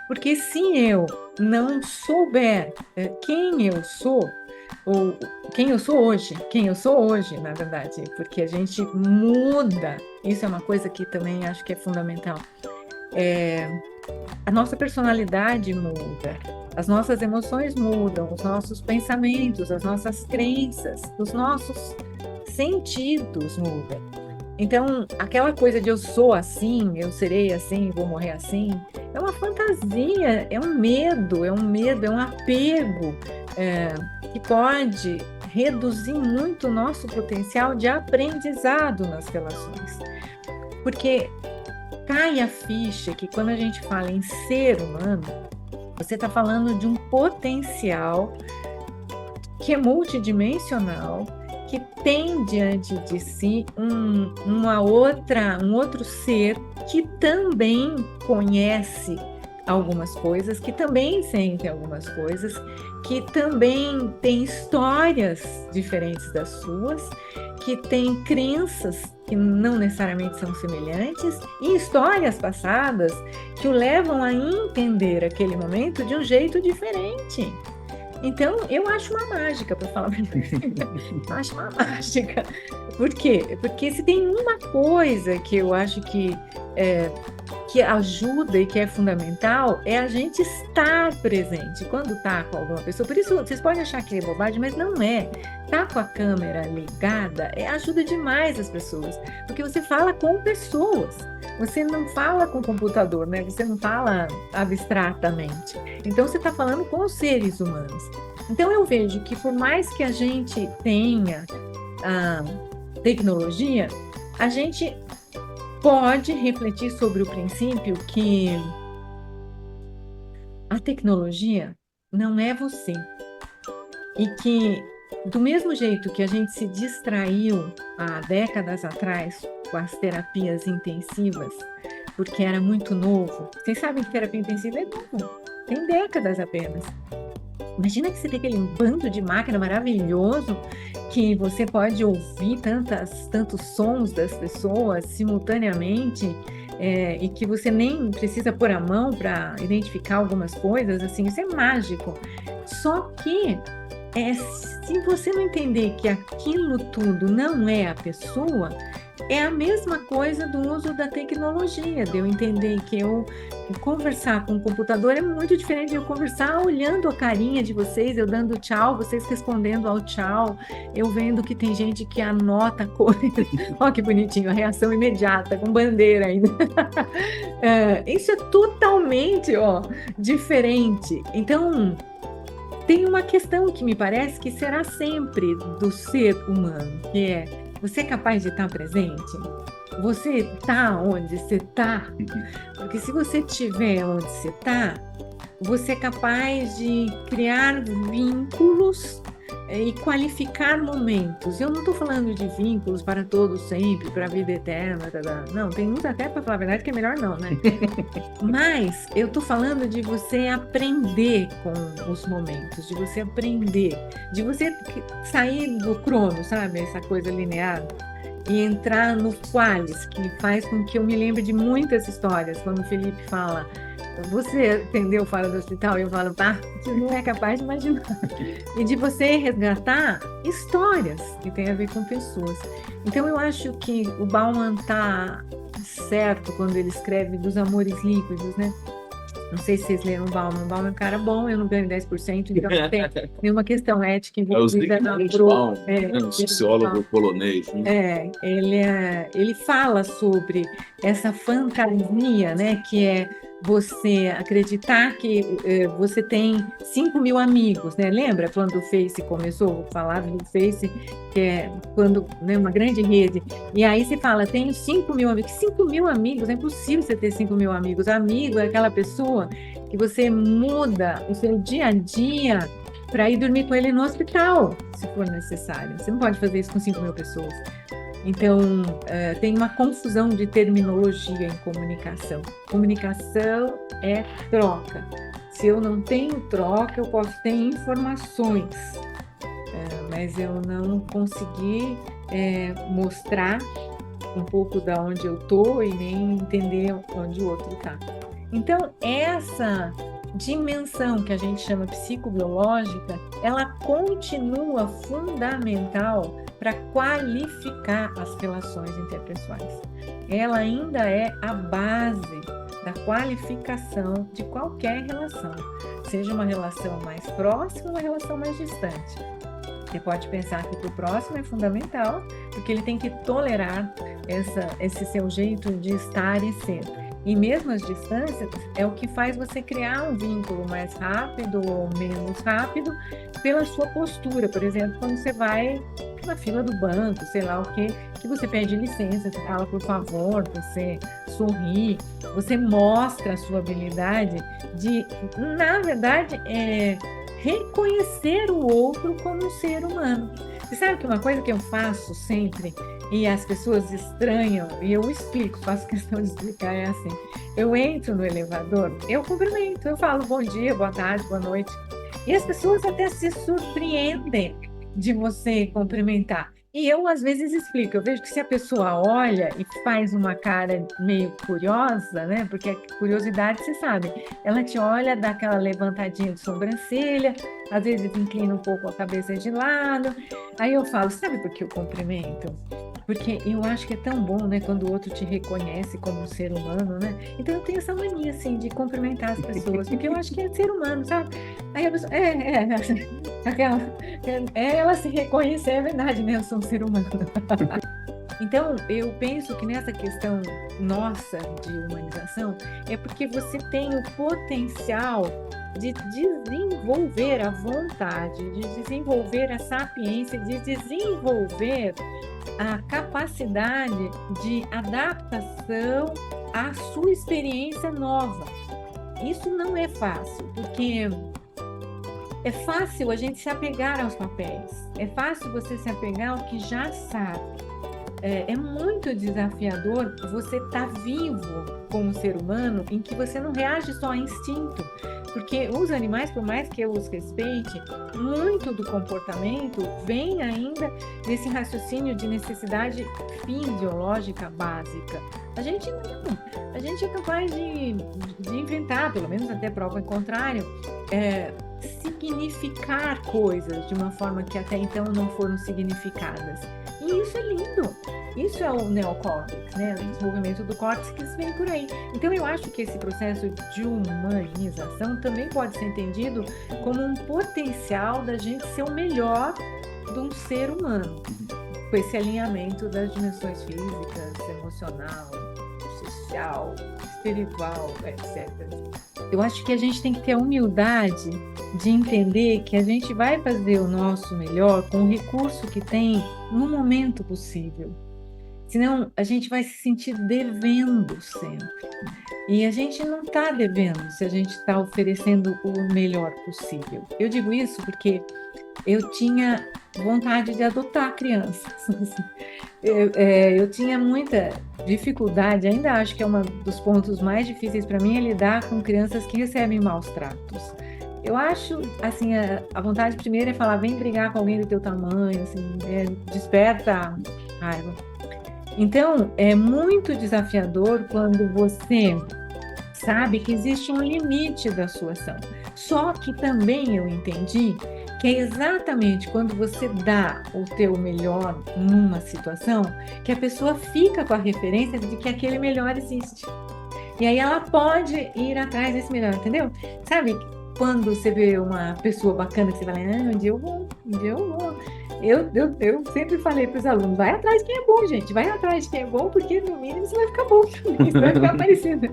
Porque se eu não souber quem eu sou, ou quem eu sou hoje, na verdade, porque a gente muda, isso é uma coisa que também acho que é fundamental. É, a nossa personalidade muda, as nossas emoções mudam, os nossos pensamentos, as nossas crenças, os nossos sentidos mudam. Então, aquela coisa de eu sou assim, eu serei assim, vou morrer assim, é uma fantasia, é um apego, é, que pode reduzir muito o nosso potencial de aprendizado nas relações. Porque cai a ficha que quando a gente fala em ser humano, você está falando de um potencial que é multidimensional, que tem diante de si um outro ser que também conhece algumas coisas, que também sente algumas coisas, que também tem histórias diferentes das suas, que tem crenças que não necessariamente são semelhantes e histórias passadas que o levam a entender aquele momento de um jeito diferente. Então, eu acho uma mágica, para falar a verdade. Eu acho uma mágica. Por quê? Porque se tem uma coisa que eu acho que ajuda e que é fundamental, é a gente estar presente quando está com alguma pessoa. Por isso, vocês podem achar que é bobagem, mas não é. Tá com a câmera ligada ajuda demais as pessoas, porque você fala com pessoas. Você não fala com o computador, né? Você não fala abstratamente. Então, você está falando com os seres humanos. Então, eu vejo que por mais que a gente tenha a tecnologia, a gente pode refletir sobre o princípio que a tecnologia não é você. E que, do mesmo jeito que a gente se distraiu há décadas atrás com as terapias intensivas, porque era muito novo. Vocês sabem que terapia intensiva é novo, tem décadas apenas. Imagina que você tem aquele bando de máquina maravilhoso que você pode ouvir tantos sons das pessoas simultaneamente, e que você nem precisa pôr a mão para identificar algumas coisas, assim, isso é mágico. Só que se você não entender que aquilo tudo não é a pessoa, é a mesma coisa do uso da tecnologia, de eu entender que eu conversar com o computador é muito diferente de eu conversar olhando a carinha de vocês, eu dando tchau, vocês respondendo ao tchau, eu vendo que tem gente que anota coisas. Olha que bonitinho, a reação imediata, com bandeira ainda. Isso é totalmente, diferente. Então, tem uma questão que me parece que será sempre do ser humano, que é: você é capaz de estar presente? Você está onde você está? Porque se você estiver onde você está, você é capaz de criar vínculos e qualificar momentos. Eu não estou falando de vínculos para todos sempre, para a vida eterna. Não, tem uns até, para falar a verdade, que é melhor não, né? Mas eu estou falando de você aprender com os momentos, de você aprender, de você sair do crono, sabe? Essa coisa linear, e entrar no qualis, que faz com que eu me lembre de muitas histórias. Quando o Felipe fala, você atendeu fora do hospital, eu falo, você não é capaz de imaginar. E de você resgatar histórias que têm a ver com pessoas. Então, eu acho que o Bauman está certo quando ele escreve dos amores líquidos, né? Não sei se vocês leram o Bauman. O Bauman é um cara bom, eu não ganho 10%, então não tem nenhuma questão ética É o envolvida na Zygmunt Bauman, um Bauman. sociólogo polonês, né? Ele fala sobre essa fantasia, né, que é você acreditar que você tem 5.000 amigos, né? Lembra quando o Face começou a falar do Face, que é quando, né, uma grande rede, e aí você fala, tenho 5.000 amigos. 5.000 amigos, é impossível você ter 5.000 amigos. Amigo é aquela pessoa que você muda o seu dia a dia para ir dormir com ele no hospital, se for necessário. Você não pode fazer isso com 5.000 pessoas. Então, tem uma confusão de terminologia em comunicação. Comunicação é troca. Se eu não tenho troca, eu posso ter informações, mas eu não consegui mostrar um pouco da onde eu estou e nem entender onde o outro está. Então, essa dimensão que a gente chama psicobiológica, ela continua fundamental para qualificar as relações interpessoais. Ela ainda é a base da qualificação de qualquer relação, seja uma relação mais próxima ou uma relação mais distante. Você pode pensar que para o próximo é fundamental, porque ele tem que tolerar esse seu jeito de estar e ser. E mesmo as distâncias é o que faz você criar um vínculo mais rápido ou menos rápido pela sua postura. Por exemplo, quando você vai na fila do banco, sei lá o quê, que você pede licença, você fala por favor, você sorri, você mostra a sua habilidade de, na verdade, reconhecer o outro como um ser humano. Você sabe que uma coisa que eu faço sempre, e as pessoas estranham, e eu explico, faço questão de explicar, é assim, eu entro no elevador, eu cumprimento, eu falo bom dia, boa tarde, boa noite, e as pessoas até se surpreendem de você cumprimentar. E eu, às vezes, explico. Eu vejo que se a pessoa olha e faz uma cara meio curiosa, né? Porque a curiosidade, você sabe, ela te olha, dá aquela levantadinha de sobrancelha, às vezes inclina um pouco a cabeça de lado. Aí eu falo, sabe por que eu cumprimento? Porque eu acho que é tão bom, né, quando o outro te reconhece como um ser humano, né? Então eu tenho essa mania, assim, de cumprimentar as pessoas, porque eu acho que é ser humano, sabe? Aí a pessoa, ela se reconhecer, é verdade, né? Eu sou um ser humano. Então, eu penso que nessa questão nossa de humanização, é porque você tem o potencial de desenvolver a vontade, de desenvolver a sapiência, de desenvolver a capacidade de adaptação à sua experiência nova. Isso não é fácil, porque é fácil a gente se apegar aos papéis, é fácil você se apegar ao que já sabe. É muito desafiador você estar vivo como ser humano em que você não reage só a instinto, porque os animais, por mais que eu os respeite, muito do comportamento vem ainda desse raciocínio de necessidade fisiológica básica. A gente não, a gente é capaz de inventar, pelo menos até prova em contrário, significar coisas de uma forma que até então não foram significadas. E isso é lindo. Isso é o neocórtex, né? O desenvolvimento do córtex que vem por aí. Então, eu acho que esse processo de humanização também pode ser entendido como um potencial da gente ser o melhor de um ser humano, com esse alinhamento das dimensões físicas, emocional, social, espiritual, etc. Eu acho que a gente tem que ter a humildade de entender que a gente vai fazer o nosso melhor com o recurso que tem no momento possível. Senão, a gente vai se sentir devendo sempre. E a gente não está devendo se a gente está oferecendo o melhor possível. Eu digo isso porque eu tinha vontade de adotar crianças. Eu tinha muita dificuldade, ainda acho que é um dos pontos mais difíceis para mim, é lidar com crianças que recebem maus tratos. Eu acho, assim, a vontade primeiro é falar, vem brigar com alguém do teu tamanho, assim, desperta raiva. Então, é muito desafiador quando você sabe que existe um limite da sua ação. Só que também eu entendi que é exatamente quando você dá o teu melhor numa situação que a pessoa fica com a referência de que aquele melhor existe. E aí ela pode ir atrás desse melhor, entendeu? Sabe, quando você vê uma pessoa bacana que você fala, um dia eu vou, um dia eu vou. Eu sempre falei para os alunos, vai atrás de quem é bom, gente, vai atrás de quem é bom, porque no mínimo você vai ficar bom também, você vai ficar parecido.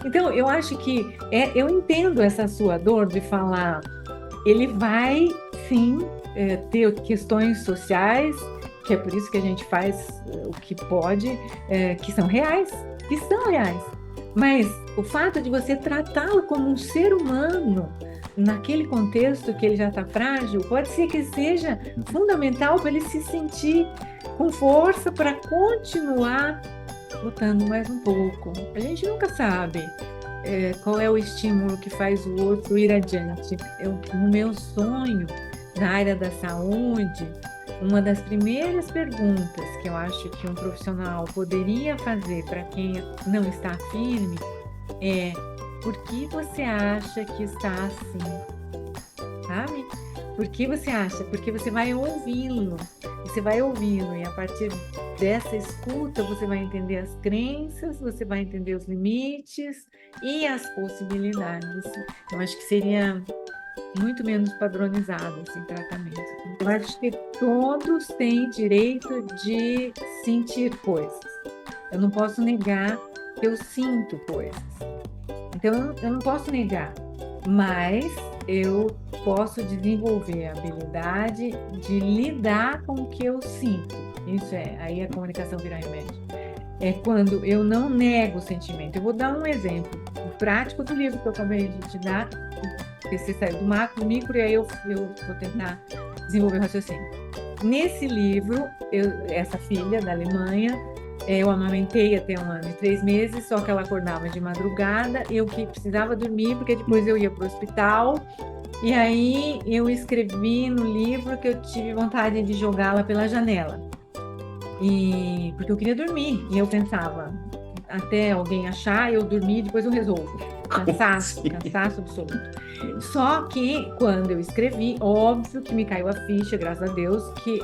Então, eu acho que, eu entendo essa sua dor de falar, ele vai, sim, ter questões sociais, que é por isso que a gente faz o que pode, que são reais, mas o fato de você tratá-lo como um ser humano, naquele contexto que ele já está frágil, pode ser que seja fundamental para ele se sentir com força para continuar lutando mais um pouco. A gente nunca sabe qual é o estímulo que faz o outro ir adiante. No meu sonho, na área da saúde, uma das primeiras perguntas que eu acho que um profissional poderia fazer para quem não está firme é: por que você acha que está assim? Sabe? Por que você acha? Porque você vai ouvi-lo. Você vai ouvindo, e a partir dessa escuta, você vai entender as crenças, você vai entender os limites e as possibilidades. Eu acho que seria muito menos padronizado esse tratamento. Eu acho que todos têm direito de sentir coisas. Eu não posso negar que eu sinto coisas. Então, eu não posso negar, mas eu posso desenvolver a habilidade de lidar com o que eu sinto. Isso aí a comunicação vira remédio. É quando eu não nego o sentimento. Eu vou dar um exemplo prático do livro que eu acabei de te dar, que você saiu do macro, do micro, e aí eu vou tentar desenvolver o raciocínio. Nesse livro, essa filha da Alemanha, eu amamentei até 1 ano e 3 meses, só que ela acordava de madrugada, eu que precisava dormir, porque depois eu ia para o hospital, e aí eu escrevi no livro que eu tive vontade de jogá-la pela janela, porque eu queria dormir, e eu pensava, até alguém achar, eu dormir, depois eu resolvo. Cansaço absoluto. Só que quando eu escrevi, óbvio que me caiu a ficha, graças a Deus, que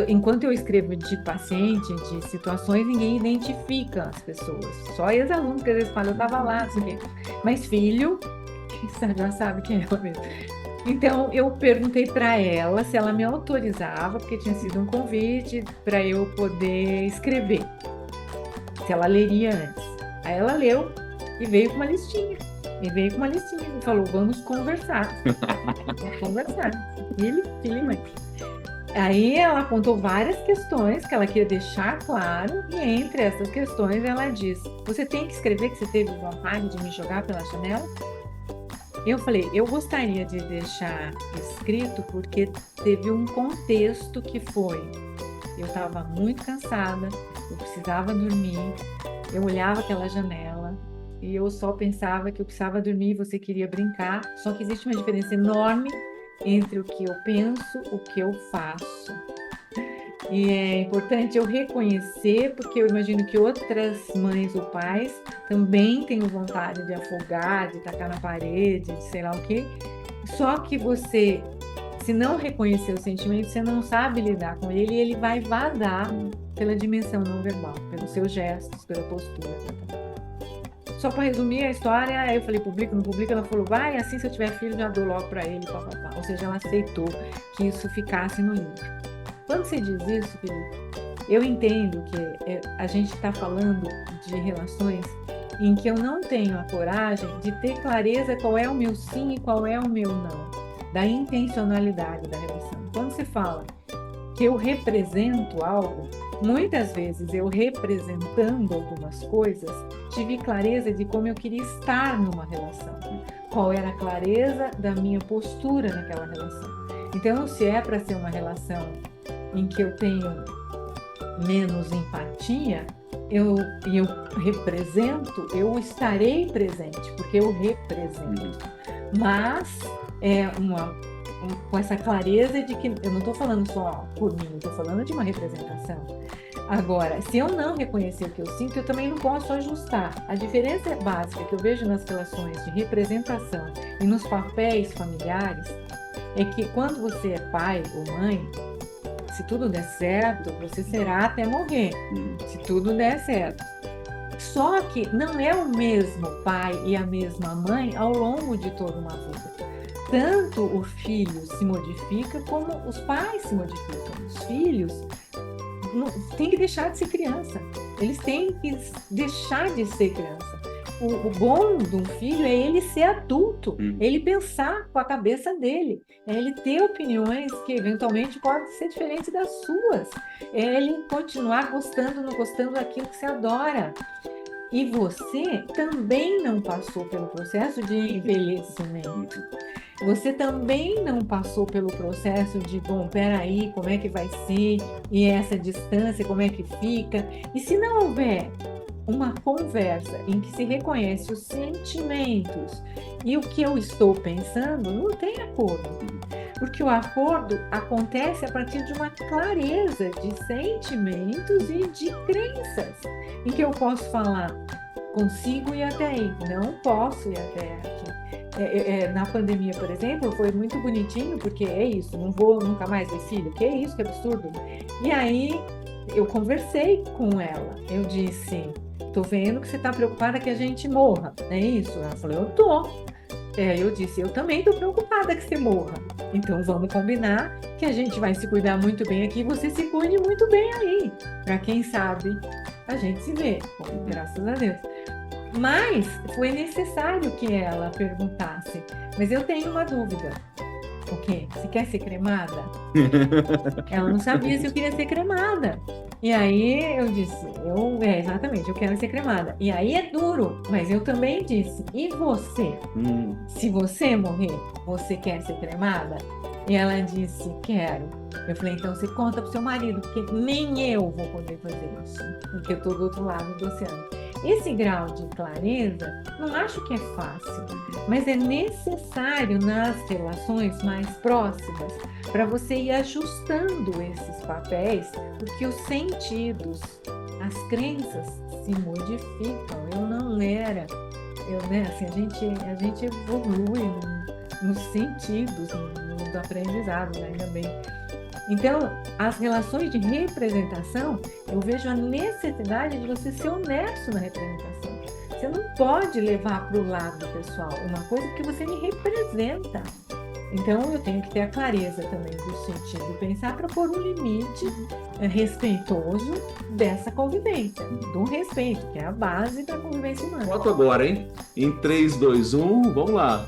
enquanto eu escrevo de paciente, de situações, ninguém identifica as pessoas. Só ex-alunos que às vezes falam, eu estava lá, não sei o quê. Mas filho, já sabe quem é ela mesmo. Então, eu perguntei para ela se ela me autorizava, porque tinha sido um convite para eu poder escrever. Se ela leria antes. Aí ela leu e veio com uma listinha. E falou, vamos conversar. Vamos conversar. Filho e mãe. Aí ela apontou várias questões que ela queria deixar claro, e entre essas questões ela diz, você tem que escrever que você teve vontade de me jogar pela janela? Eu falei, eu gostaria de deixar escrito porque teve um contexto que foi, eu estava muito cansada, eu precisava dormir, eu olhava aquela janela e eu só pensava que eu precisava dormir e você queria brincar, só que existe uma diferença enorme entre o que eu penso, o que eu faço. E é importante eu reconhecer, porque eu imagino que outras mães ou pais também tenham vontade de afogar, de tacar na parede, de sei lá o quê. Só que você, se não reconhecer o sentimento, você não sabe lidar com ele e ele vai vazar pela dimensão não verbal, pelos seus gestos, pela postura. Só para resumir a história, aí eu falei, publica, não publica? Ela falou, vai, assim se eu tiver filho, já dou logo para ele, papapá. Ou seja, ela aceitou que isso ficasse no livro. Quando você diz isso, Felipe, eu entendo que a gente está falando de relações em que eu não tenho a coragem de ter clareza qual é o meu sim e qual é o meu não, da intencionalidade da relação. Quando você fala que eu represento algo, muitas vezes eu representando algumas coisas, tive clareza de como eu queria estar numa relação, qual era a clareza da minha postura naquela relação. Então, se é para ser uma relação em que eu tenho menos empatia, eu represento, eu estarei presente, porque eu represento. Mas com essa clareza de que eu não estou falando só por mim, eu estou falando de uma representação. Agora, se eu não reconhecer o que eu sinto, eu também não posso ajustar. A diferença básica que eu vejo nas relações de representação e nos papéis familiares é que quando você é pai ou mãe, se tudo der certo, você será até morrer, se tudo der certo. Só que não é o mesmo pai e a mesma mãe ao longo de toda uma vida. Tanto o filho se modifica como os pais se modificam. Os filhos têm que deixar de ser criança. Eles têm que deixar de ser criança. O bom de um filho é ele ser adulto, ele pensar com a cabeça dele, é ele ter opiniões que eventualmente podem ser diferentes das suas, é ele continuar gostando ou não gostando daquilo que você adora. E você também não passou pelo processo de envelhecimento. Você também não passou pelo processo de, bom, peraí, como é que vai ser? E essa distância, como é que fica? E se não houver uma conversa em que se reconhece os sentimentos e o que eu estou pensando, não tem acordo. Porque o acordo acontece a partir de uma clareza de sentimentos e de crenças, em que eu posso falar, consigo ir até aí, não posso ir até aqui. Na pandemia, por exemplo, foi muito bonitinho, porque é isso, não vou nunca mais ver filho, que é isso, que absurdo. E aí eu conversei com ela, eu disse, tô vendo que você tá preocupada que a gente morra, não é isso? Ela falou, eu tô. Eu disse, eu também tô preocupada que você morra. Então vamos combinar que a gente vai se cuidar muito bem aqui, você se cuide muito bem aí. Para quem sabe, a gente se vê, graças a Deus. Mas foi necessário que ela perguntasse, mas eu tenho uma dúvida. O quê? Você quer ser cremada? Ela não sabia se eu queria ser cremada. E aí eu disse, exatamente, eu quero ser cremada. E aí é duro, mas eu também disse, e você? Se você morrer, você quer ser cremada? E ela disse, quero. Eu falei, então você conta pro seu marido, porque nem eu vou poder fazer isso, porque eu tô do outro lado do oceano. Esse grau de clareza, não acho que é fácil, mas é necessário nas relações mais próximas para você ir ajustando esses papéis, porque os sentidos, as crenças se modificam. Eu não era, assim, a gente evolui nos sentidos, no aprendizado, né? Ainda bem. Então, as relações de representação, eu vejo a necessidade de você ser honesto na representação. Você não pode levar para o lado pessoal uma coisa que você me representa. Então, eu tenho que ter a clareza também do sentido, pensar para pôr um limite respeitoso dessa convivência, do respeito, que é a base da convivência humana. Foto agora, hein? Em 3, 2, 1, vamos lá.